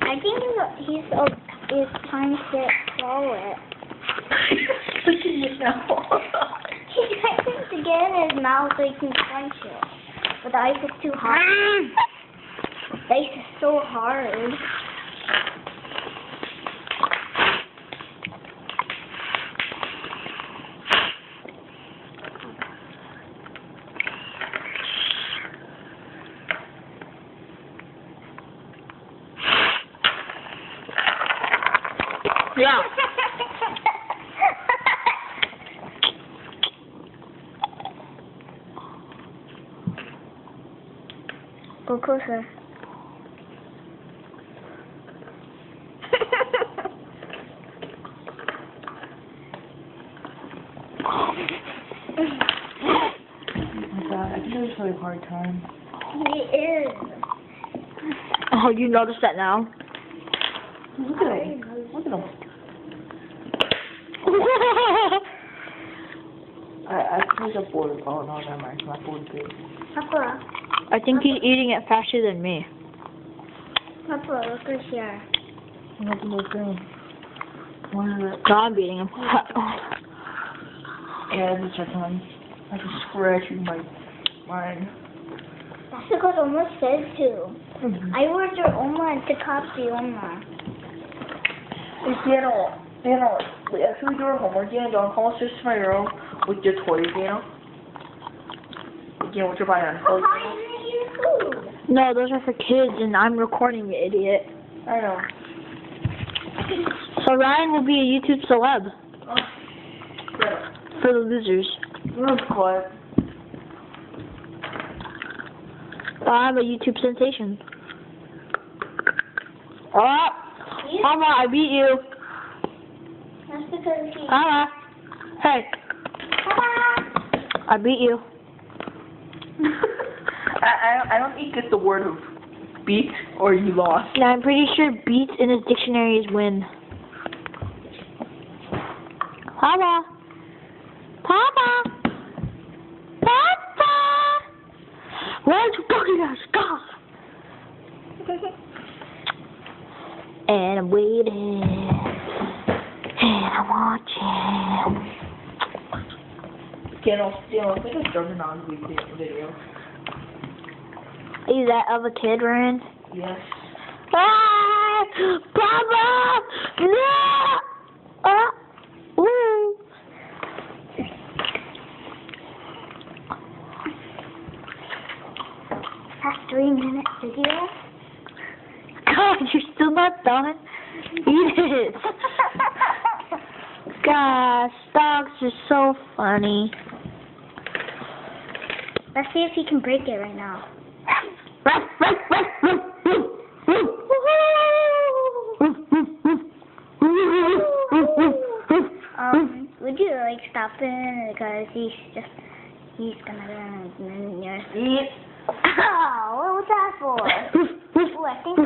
I think it's time to swallow it. Look at you now. He's trying to get in his mouth so he can crunch it. But the ice is too hot. The ice is so hard. Yeah. Go closer. Oh my god, I think it's a really hard time. He is. Oh, you noticed that now? Look at him. Look at him. I think I'm bored. Oh, no, never mind. My board too. Papa, I think he's eating it faster than me. Papa, look at here. Look at the thing. What is it? No, I'm beating him. Yeah, this is our time. I can scratch you my mind. That's because Oma said to. I ordered Oma to copy Oma. Daniel, we actually do our homework, Daniel. Don't come upstairs to my room with your toys, Daniel. Daniel, with your bionicle. Papa, I didn't eat food. No, those are for kids, and I'm recording, you idiot. I know. So Ryan will be a YouTube celeb. Oh. Yeah. For the losers. That's quiet. I'm a YouTube sensation. Oh! Mama, I beat you. That's because he... Mama. Hey. Papa! I beat you. I don't think it's the word of beat or you lost. Yeah, I'm pretty sure beat in his dictionary is win. Papa. Papa. Papa. Where'd you go? Stop. And I'm waiting. And I'm watching. Daniel, I think it's German on video. Is that of a kid, Ryan? Yes. Ah! Papa! No! Woo! Past 3 minutes video. God, you're still not done? Eat it. Gosh, dogs are so funny. Let's see if he can break it right now. Would you like stop him because he's gonna eat? Oh, what was that for? Ooh, I think.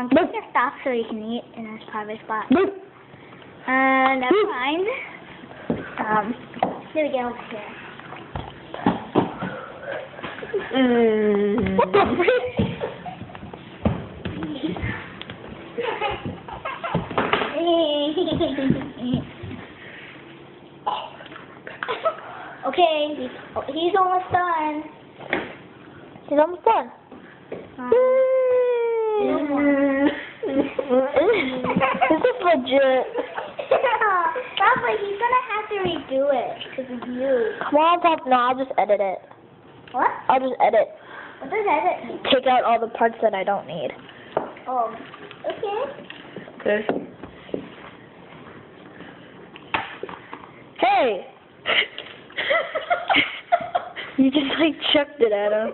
Just to stop so he can eat in his private spot. Never mind. There we go over here. What the frick? Okay, he's almost done. He's almost done. This is legit. Papa, he's gonna have to redo it because of you. Come on, Pop. No, I'll just edit it. What? I'll just edit. What does edit mean? Take out all the parts that I don't need. Oh, okay. Okay. Hey! You just like chucked it at him.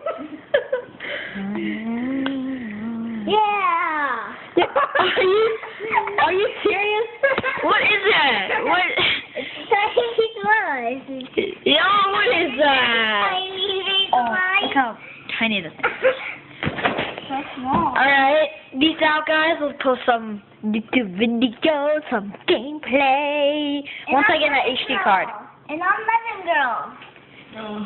Yeah! Are you serious? What is that? What? It's Chinese rice. Yo, what is that? Chinese Oh, rice. look how tiny this is. so small. Alright, peace out, guys. We'll post some YouTube videos, some gameplay. Once I get my HD card. And I'm Lemon Girl. No.